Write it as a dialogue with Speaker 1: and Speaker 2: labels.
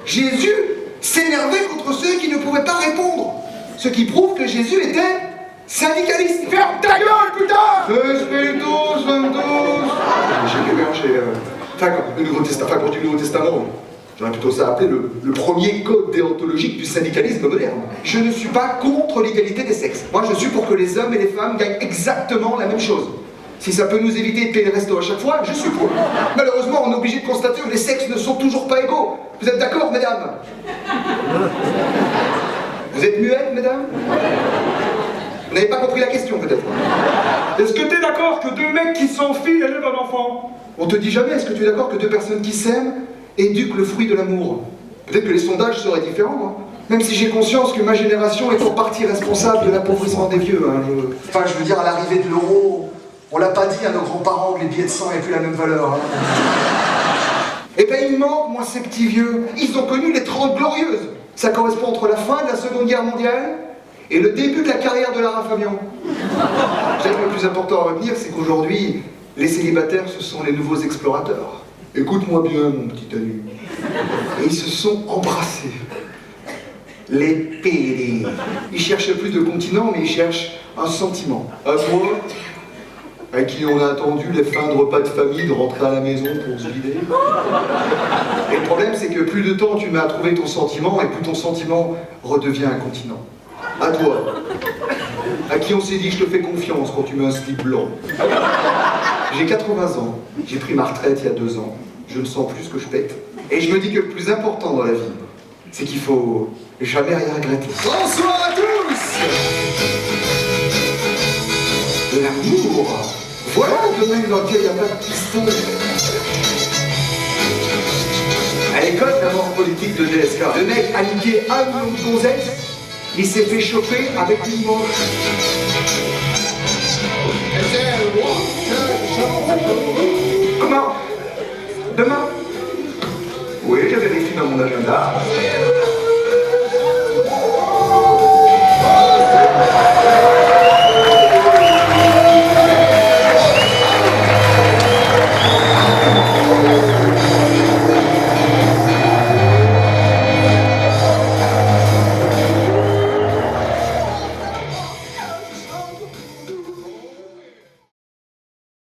Speaker 1: Jésus s'énervait contre ceux qui ne pouvaient pas répondre. Ce qui prouve que Jésus était syndicaliste.
Speaker 2: Ferme ta gueule, putain!
Speaker 1: Espiritus Sanctus. J'ai mélanger. Enfin, le Nouveau Testament, enfin, pour du Nouveau Testament, j'aurais plutôt ça appelé le premier code déontologique du syndicalisme moderne. Je ne suis pas contre l'égalité des sexes. Moi, je suis pour que les hommes et les femmes gagnent exactement la même chose. Si ça peut nous éviter de payer le resto à chaque fois, je suis pour. Malheureusement, on est obligé de constater que les sexes ne sont toujours pas égaux. Vous êtes d'accord, mesdames? Vous êtes muettes, mesdames? Vous n'avez pas compris la question, peut-être?
Speaker 2: Est-ce que t'es d'accord que deux mecs qui s'enfilent élèvent un enfant?
Speaker 1: On te dit jamais, est-ce que tu es d'accord que deux personnes qui s'aiment éduquent le fruit de l'amour? Peut-être que les sondages seraient différents, hein. Même si j'ai conscience que ma génération est en partie responsable de l'appauvrissement des vieux. Hein. Enfin, je veux dire, à l'arrivée de l'euro, on l'a pas dit à nos grands-parents que les billets de sang n'avaient plus la même valeur. Hein. Eh ben, il manque, moi, ces petits vieux. Ils ont connu les 30 glorieuses. Ça correspond entre la fin de la Seconde Guerre mondiale et le début de la carrière de Lara Fabian. Je dirais que le plus important à retenir, c'est qu'aujourd'hui, les célibataires, ce sont les nouveaux explorateurs. Écoute-moi bien, mon petit ami. Et ils se sont embrassés. Les pédés. Ils cherchent plus de continent, mais ils cherchent un sentiment. À toi, à qui on a attendu les fins de repas de famille, de rentrer à la maison pour se vider. Et le problème, c'est que plus de temps tu mets à trouver ton sentiment, et plus ton sentiment redevient un continent. À toi, à qui on s'est dit je te fais confiance quand tu mets un slip blanc. J'ai 80 ans, j'ai pris ma retraite il y a 2 ans, je ne sens plus ce que je pète. Et je me dis que le plus important dans la vie, c'est qu'il faut jamais rien regretter. Bonsoir à tous! L'amour, voilà un domaine dans lequel il n'y a pas de piston. À l'école d'amour politique de GSK, le mec a niqué 1 million de gonzesses. Il s'est fait choper avec une moche. Comment? Demain? Oui, je vérifie dans mon agenda.